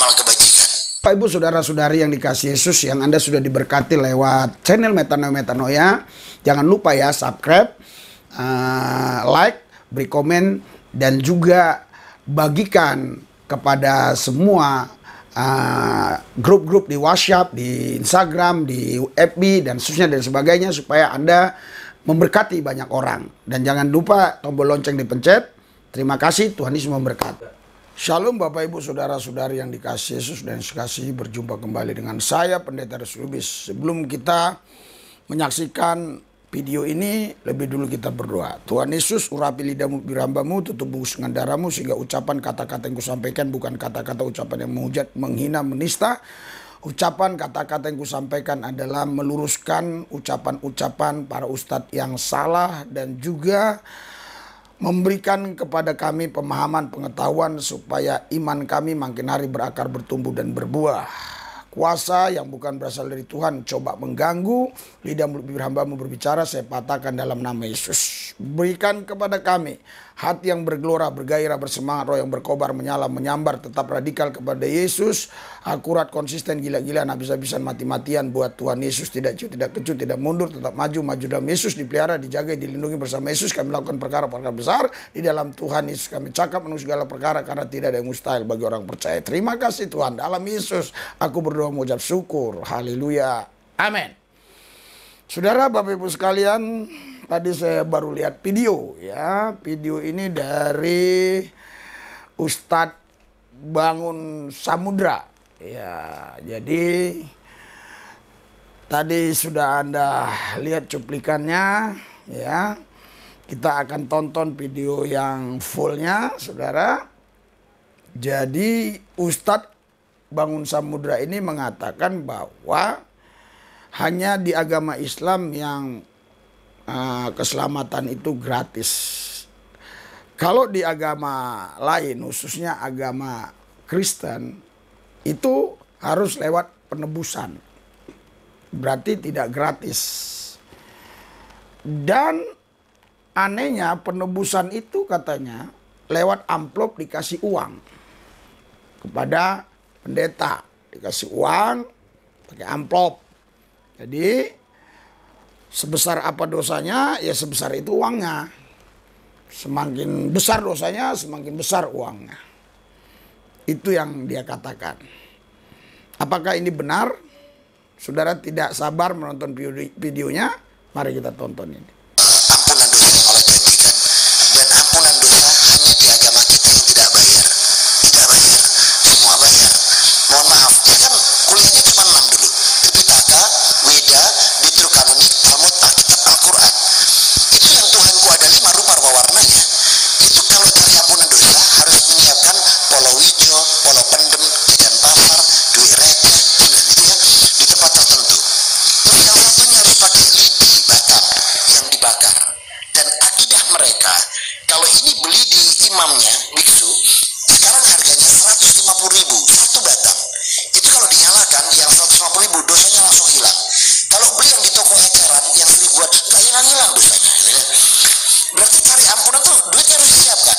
beramal kebajikan. Bapak Ibu saudara-saudari yang dikasihi Yesus, yang Anda sudah diberkati lewat channel Metanoia, jangan lupa ya subscribe, like, beri komen, dan juga bagikan kepada semua grup-grup di WhatsApp, di Instagram, di FB, dan seterusnya dan sebagainya, supaya Anda memberkati banyak orang. Dan jangan lupa tombol lonceng dipencet. Terima kasih, Tuhan Yesus memberkati. Shalom Bapak Ibu Saudara-saudari yang dikasihi Yesus dan sekasihi, berjumpa kembali dengan saya Pendeta Restu Lubis. Sebelum kita menyaksikan video ini, lebih dulu kita berdoa. Tuhan Yesus, urapi lidahmu, bibir hambamu, tutup bungkus dengan darahmu, sehingga ucapan kata-kata yang kusampaikan bukan kata-kata ucapan yang menghujat, menghina, menista. Ucapan kata-kata yang kusampaikan adalah meluruskan ucapan-ucapan para ustadz yang salah, dan juga memberikan kepada kami pemahaman, pengetahuan, supaya iman kami makin hari berakar, bertumbuh, dan berbuah. Kuasa yang bukan berasal dari Tuhan coba mengganggu lidah mulut bibir hambamu berbicara, saya patahkan dalam nama Yesus. Berikan kepada kami hati yang bergelora, bergairah, bersemangat, roh yang berkobar, menyala, menyambar, tetap radikal kepada Yesus, akurat, konsisten, gila-gilaan, habis-habisan, mati-matian buat Tuhan Yesus, tidak ciut, tidak kecut, tidak mundur, tetap maju dalam Yesus, dipelihara, dijaga, dilindungi bersama Yesus. Kami melakukan perkara-perkara besar di dalam Tuhan Yesus. Kami cakap menurut segala perkara, karena tidak ada yang mustahil bagi orang percaya. Terima kasih Tuhan, dalam Yesus aku berdoa mengucap syukur. Haleluya, amin. Saudara, Bapak Ibu sekalian, tadi saya baru lihat video ya. Video ini dari Ustadz Bangun Samudra. Ya, jadi tadi sudah Anda lihat cuplikannya ya. Kita akan tonton video yang fullnya, saudara. Jadi Ustadz Bangun Samudra ini mengatakan bahwa hanya di agama Islam yang keselamatan itu gratis. Kalau di agama lain, khususnya agama Kristen, itu harus lewat penebusan. Berarti tidak gratis. Dan anehnya penebusan itu katanya lewat amplop, dikasih uang kepada pendeta. Dikasih uang pakai amplop. Jadi sebesar apa dosanya, ya sebesar itu uangnya. Semakin besar dosanya, semakin besar uangnya. Itu yang dia katakan. Apakah ini benar? Saudara tidak sabar menonton videonya? Mari kita tonton ini. Ampunan dosa yang Allah janjikan, dan ampunan dosa hanya di agama kita yang tidak bayar. Tidak bayar, semua bayar. Mohon maaf, ya kan kuliahnya cuma 6 dulu. Tripitaka, Weda, Deuterokanoni, Talmud, Alkitab, Al-Quran. Itu yang Tuhanku ada 5 rupa-rupa warnanya. Itu kalau cari ampunan dosa harus menyiapkan polo wijo, polo pendem, jajan pasar, duit receh, gitu ya, di tempat tertentu. Terus yang satunya harus pakai lidi batang yang dibakar. Dan akidah mereka, kalau ini beli di imamnya, biksu, sekarang harganya 150.000 satu batang. Itu kalau dinyalakan yang 150.000 dosanya langsung hilang. Kalau beli yang di toko eceran yang 1000-an, nggak hilang dosanya. Berarti cari ampunan tuh duitnya harus disiapkan.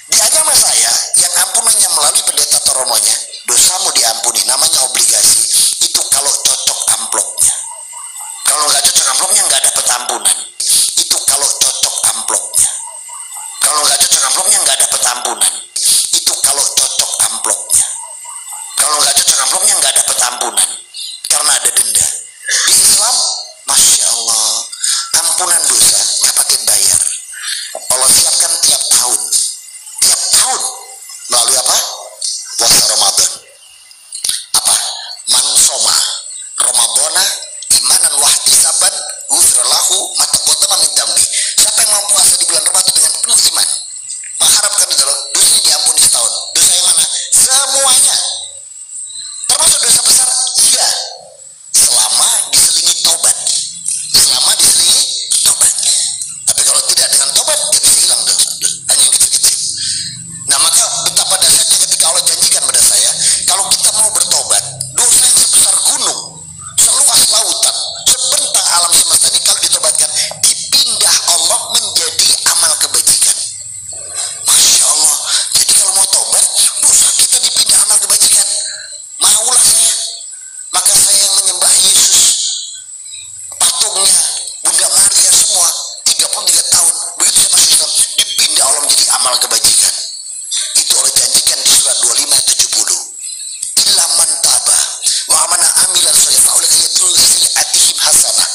Di agama saya, yang ampunannya melalui pendeta Toromonya, dosamu diampuni, namanya obligasi. Itu kalau cocok amplopnya. Kalau nggak cocok amplopnya, nggak dapat ampunan. Itu kalau cocok amplopnya. Kalau nggak cocok amplopnya, nggak dapat ampunan. Itu kalau cocok amplopnya. Kalau nggak cocok amplopnya, nggak dapat ampunan. Karena ada denda. Di Islam, Masya Allah, ampunan dosa nggak pakai bayar. Allah siapkan tiap tahun. Tiap tahun. Melalui apa? Puasa Ramadan. Apa? Mansoma Ramadana imanan wahtisaban ghufrallahu mataqaddama min dambi. Siapa yang mau puasa di bulan Ramadan dengan penuh iman, mengharapkan itu loh, dosanya diampuni setahun. Dosa yang mana? Semuanya. Termasuk dosa besar? Iya. Selama diselingi taubat. Selama diselingi taubat. Tapi kalau tidak dengan taubat, dia bisa hilang dosa. Hanya yang kecil-kecil. Nah, maka betapa dahsyatnya ketika Allah janjikan pada saya, kalau kita mau bertobat, dosa yang sebesar gunung, seluas lautan, sebentang alam semesta ini kalau ditobatkan, jantungnya, Bunda Maria semua 33 tahun. Begitu dia masuk Islam, dipindah Allah menjadi amal kebajikan. Itu Allah janjikan di surat 25 ayat 70. Illa man taba wa amana amilan sholih fa ulaika yatlu sayyi'atihim hasanah.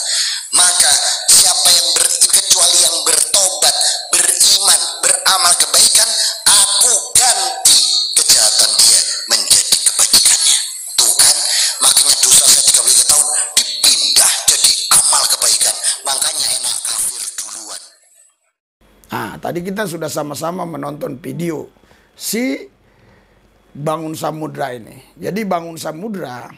Maka siapa yang kecuali yang bertobat, beriman, beramal kebaikan, aku ganti kejahatan dia menjadi kebajikannya. Tuh kan, makanya dosa saya 33 tahun dipindah jadi amal kebaikan. Makanya enak kafir duluan. Nah, tadi kita sudah sama-sama menonton video si Bangun Samudra ini. Jadi Bangun Samudra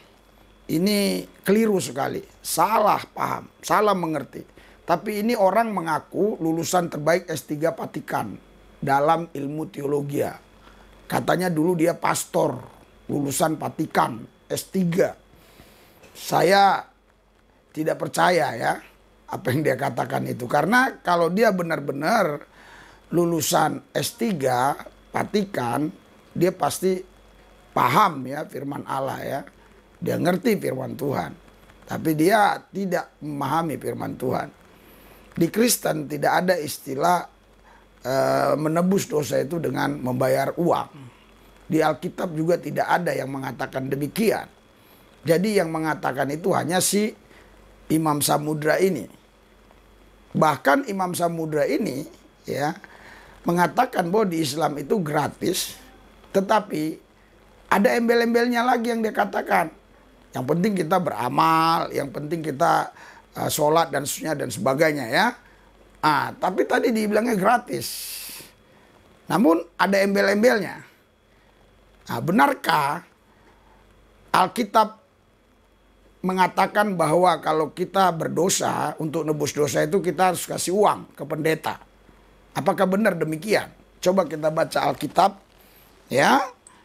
ini keliru sekali, salah paham, salah mengerti. Tapi ini orang mengaku lulusan terbaik S3 Vatikan dalam ilmu teologi. Katanya dulu dia pastor, lulusan Vatikan S3. Saya tidak percaya ya apa yang dia katakan itu. Karena kalau dia benar-benar lulusan S3 Vatikan, dia pasti paham ya firman Allah ya. Dia ngerti firman Tuhan. Tapi dia tidak memahami firman Tuhan. Di Kristen tidak ada istilah menebus dosa itu dengan membayar uang. Di Alkitab juga tidak ada yang mengatakan demikian. Jadi yang mengatakan itu hanya si Imam Samudra ini. Bahkan Imam Samudra ini ya mengatakan bahwa di Islam itu gratis, tetapi ada embel-embelnya lagi yang dia katakan. Yang penting kita beramal, yang penting kita sholat dan seterusnya dan sebagainya ya. Tapi tadi dibilangnya gratis. Namun ada embel-embelnya. Benarkah Alkitab mengatakan bahwa kalau kita berdosa, untuk nebus dosa itu kita harus kasih uang ke pendeta? Apakah benar demikian? Coba kita baca Alkitab ya.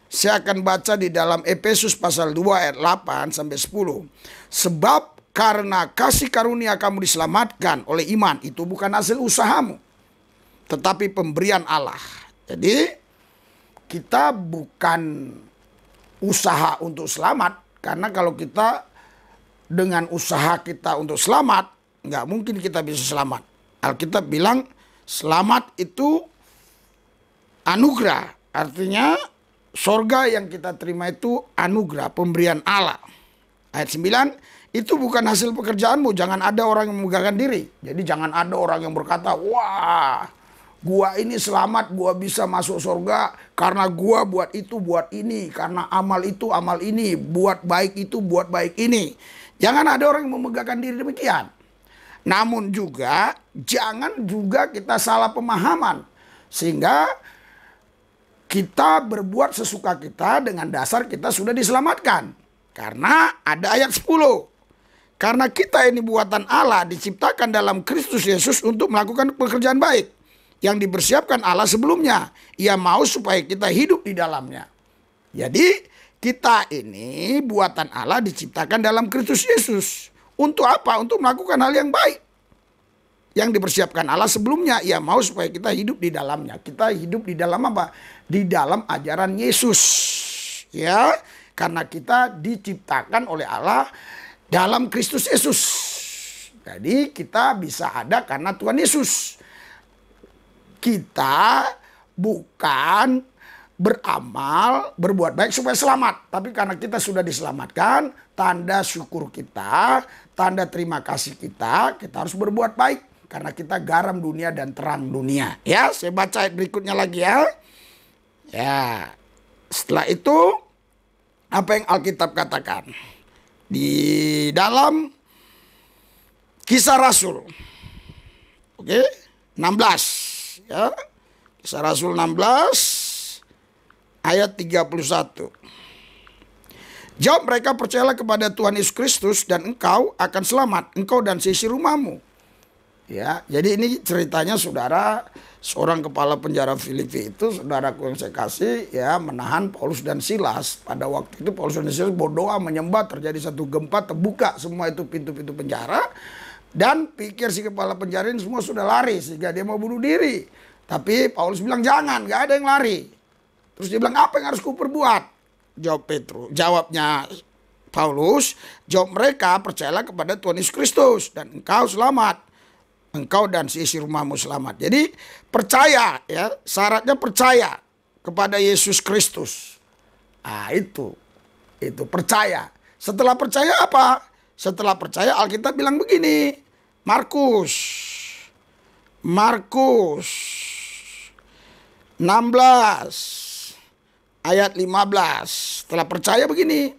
Saya akan baca di dalam Efesus pasal 2 ayat 8 sampai 10. Sebab karena kasih karunia kamu diselamatkan oleh iman, itu bukan hasil usahamu, tetapi pemberian Allah. Jadi kita bukan usaha untuk selamat, karena kalau kita dengan usaha kita untuk selamat, nggak mungkin kita bisa selamat. Alkitab bilang selamat itu anugerah, artinya sorga yang kita terima itu anugerah, pemberian Allah. Ayat 9, itu bukan hasil pekerjaanmu. Jangan ada orang yang memegahkan diri. Jadi jangan ada orang yang berkata, wah, gua ini selamat, gua bisa masuk sorga karena gua buat itu, buat ini. Karena amal itu, amal ini. Buat baik itu, buat baik ini. Jangan ada orang yang memegahkan diri demikian. Namun juga, jangan juga kita salah pemahaman. Sehingga kita berbuat sesuka kita dengan dasar kita sudah diselamatkan. Karena ada ayat 10. Karena kita ini buatan Allah, diciptakan dalam Kristus Yesus untuk melakukan pekerjaan baik yang dipersiapkan Allah sebelumnya. Ia mau supaya kita hidup di dalamnya. Jadi kita ini buatan Allah diciptakan dalam Kristus Yesus. Untuk apa? Untuk melakukan hal yang baik yang dipersiapkan Allah sebelumnya. Ia mau supaya kita hidup di dalamnya. Kita hidup di dalam apa? Di dalam ajaran Yesus. Ya, karena kita diciptakan oleh Allah dalam Kristus Yesus. Jadi kita bisa ada karena Tuhan Yesus. Kita bukan beramal, berbuat baik supaya selamat. Tapi karena kita sudah diselamatkan, tanda syukur kita, tanda terima kasih kita harus berbuat baik. Karena kita garam dunia dan terang dunia. Ya, saya baca ayat berikutnya lagi ya. Ya, setelah itu apa yang Alkitab katakan? Di dalam Kisah Rasul. Oke, 16. Ya, Kisah Rasul 16 ayat 31. Jawab mereka, percayalah kepada Tuhan Yesus Kristus dan engkau akan selamat, engkau dan seisi rumahmu. Ya, jadi ini ceritanya saudara, seorang kepala penjara Filipi itu, saudaraku yang saya kasih, ya, menahan Paulus dan Silas. Pada waktu itu Paulus dan Silas berdoa menyembah, terjadi satu gempa, terbuka semua itu pintu-pintu penjara. Dan pikir si kepala penjara ini semua sudah lari sehingga dia mau bunuh diri. Tapi Paulus bilang jangan, gak ada yang lari. Terus dia bilang, apa yang harus ku perbuat? Jawabnya Paulus, jawab mereka, percayalah kepada Tuhan Yesus Kristus dan engkau selamat. Engkau dan seisi rumahmu selamat. Jadi percaya ya, syaratnya percaya kepada Yesus Kristus. Nah, itu percaya. Setelah percaya apa? Setelah percaya Alkitab bilang begini. Markus 16 ayat 15. Setelah percaya begini.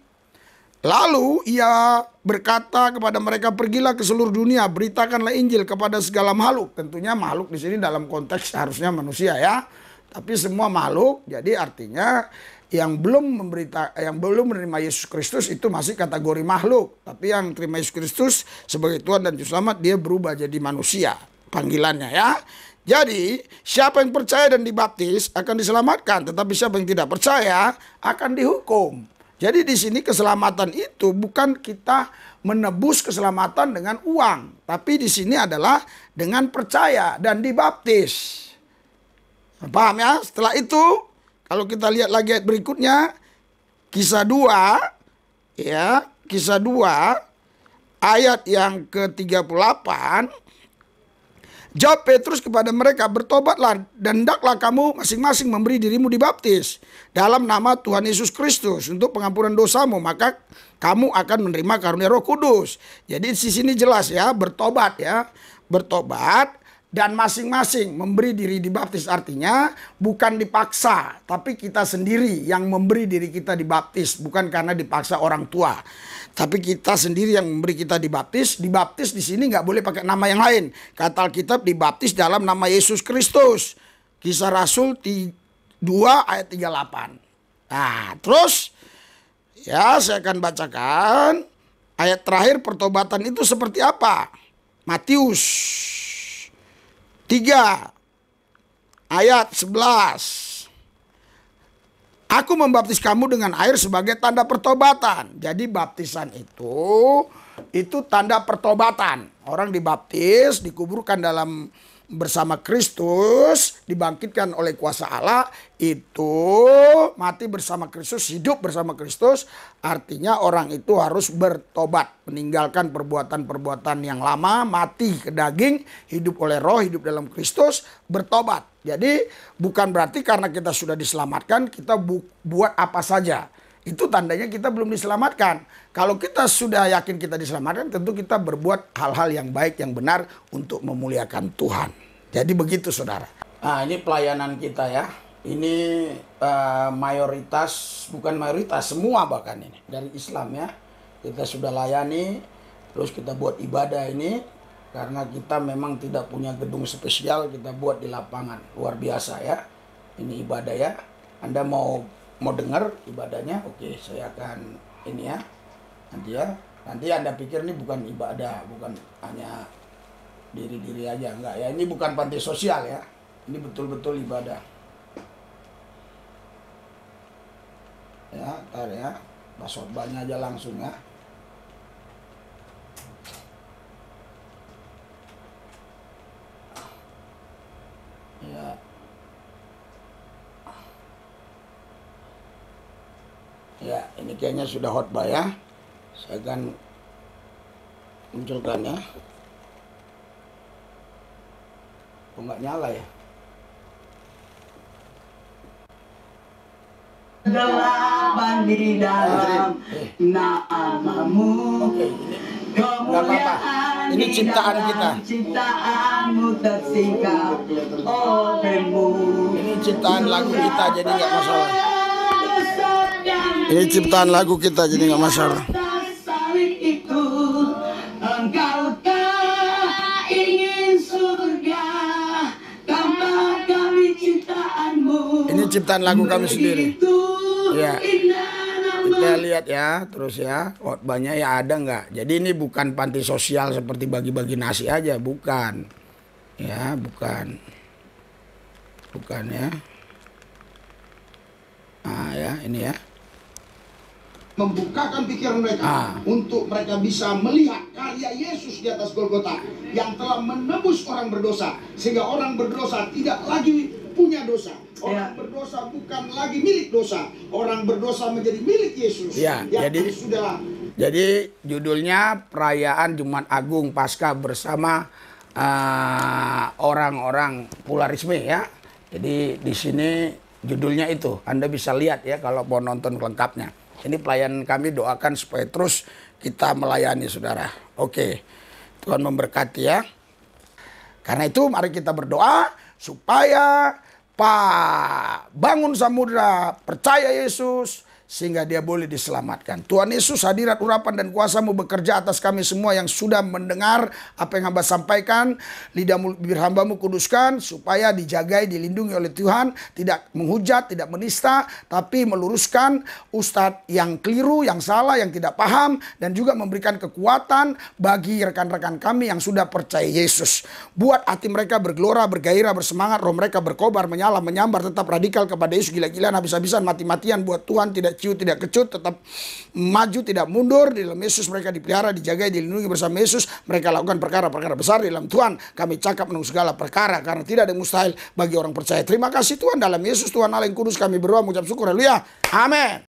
Lalu ia berkata kepada mereka, pergilah ke seluruh dunia, beritakanlah Injil kepada segala makhluk. Tentunya makhluk di sini dalam konteks harusnya manusia ya. Tapi semua makhluk, jadi artinya yang belum menerima Yesus Kristus itu masih kategori makhluk. Tapi yang terima Yesus Kristus sebagai Tuhan dan Juru Selamat, dia berubah jadi manusia panggilannya ya. Jadi siapa yang percaya dan dibaptis akan diselamatkan, tetapi siapa yang tidak percaya akan dihukum. Jadi di sini keselamatan itu bukan kita menebus keselamatan dengan uang, tapi di sini adalah dengan percaya dan dibaptis. Paham ya? Setelah itu kalau kita lihat lagi ayat berikutnya, Kisah 2 ya, Kisah 2 ayat yang ke-38. Jawab Petrus kepada mereka, bertobatlah dan hendaklah kamu masing-masing memberi dirimu dibaptis dalam nama Tuhan Yesus Kristus untuk pengampunan dosamu, maka kamu akan menerima karunia Roh Kudus. Jadi di sini jelas ya, bertobat ya, bertobat dan masing-masing memberi diri dibaptis, artinya bukan dipaksa, tapi kita sendiri yang memberi diri kita dibaptis, bukan karena dipaksa orang tua. Tapi kita sendiri yang memberi kita dibaptis. Dibaptis di sini nggak boleh pakai nama yang lain. Kata Alkitab, dibaptis dalam nama Yesus Kristus. Kisah Rasul 2 ayat 38. Nah, terus ya saya akan bacakan ayat terakhir pertobatan itu seperti apa. Matius 3 ayat 11. Aku membaptis kamu dengan air sebagai tanda pertobatan. Jadi baptisan itu tanda pertobatan. Orang dibaptis, dikuburkan bersama Kristus, dibangkitkan oleh kuasa Allah, itu mati bersama Kristus, hidup bersama Kristus. Artinya orang itu harus bertobat, meninggalkan perbuatan-perbuatan yang lama, mati ke daging, hidup oleh roh, hidup dalam Kristus, bertobat. Jadi bukan berarti karena kita sudah diselamatkan kita buat apa saja. Itu tandanya kita belum diselamatkan. Kalau kita sudah yakin kita diselamatkan, tentu kita berbuat hal-hal yang baik, yang benar untuk memuliakan Tuhan. Jadi begitu saudara. Nah, ini pelayanan kita ya. Ini mayoritas, bukan mayoritas, semua bahkan ini dari Islam ya. Kita sudah layani, terus kita buat ibadah ini. Karena kita memang tidak punya gedung spesial, kita buat di lapangan. Luar biasa ya. Ini ibadah ya. Anda mau dengar ibadahnya? Oke, saya akan ini ya. Nanti Anda pikir ini bukan ibadah, bukan hanya diri-diri aja, enggak ya. Ini bukan panti sosial ya. Ini betul-betul ibadah. Ya, ntar ya. Pas khotbahnya aja langsung ya. Ya, ini kayaknya sudah khotbah ya. Saya akan munculkan ya. Kok nggak nyala ya? Gelapan di dalam namamu. Oke, ini nggak apa-apa. Ini ciptaan kita. Ciptaanmu tersingkap olehmu. Ini ciptaan lagu kita, jadi nggak masalah. Ini ciptaan lagu kita, jadi nggak masalah. Itu engkau tak ingin surga, karena kami ciptaanmu. Ini ciptaan lagu kami sendiri. Ya, kita lihat ya, terus ya, khotbahnya ya ada nggak? Jadi ini bukan panti sosial seperti bagi-bagi nasi aja, bukan. Ya, bukan ya. Nah ya, ini ya. Membukakan pikiran mereka untuk mereka bisa melihat karya Yesus di atas Golgota yang telah menebus orang berdosa, sehingga orang berdosa tidak lagi punya dosa. Orang berdosa bukan lagi milik dosa. Orang berdosa menjadi milik Yesus Ya, yang jadi sudah Jadi judulnya perayaan Jumat Agung Paskah bersama orang-orang Polarisme ya. Jadi di sini judulnya itu, Anda bisa lihat ya kalau mau nonton lengkapnya. Ini pelayanan kami, doakan supaya terus kita melayani saudara. Oke, Tuhan memberkati ya. Karena itu mari kita berdoa supaya Pak bangun samudra percaya Yesus sehingga dia boleh diselamatkan. Tuhan Yesus, hadirat urapan dan kuasa-Mu bekerja atas kami semua yang sudah mendengar apa yang hamba sampaikan. Lidah bibir hamba-Mu kuduskan supaya dijagai, dilindungi oleh Tuhan. Tidak menghujat, tidak menista, tapi meluruskan ustadz yang keliru, yang salah, yang tidak paham. Dan juga memberikan kekuatan bagi rekan-rekan kami yang sudah percaya Yesus. Buat hati mereka bergelora, bergairah, bersemangat. Roh mereka berkobar, menyala, menyambar, tetap radikal kepada Yesus. Gila-gilaan, habis-habisan, mati-matian buat Tuhan. Tidak ciut, tidak kecut, tetap maju, tidak mundur. Di dalam Yesus mereka dipelihara, dijaga, dilindungi bersama Yesus. Mereka lakukan perkara-perkara besar di dalam Tuhan. Kami cakap menunggu segala perkara karena tidak ada yang mustahil bagi orang percaya. Terima kasih Tuhan, dalam Yesus Tuhan Allah yang kudus kami berdoa mengucap syukur. Haleluya. Amin.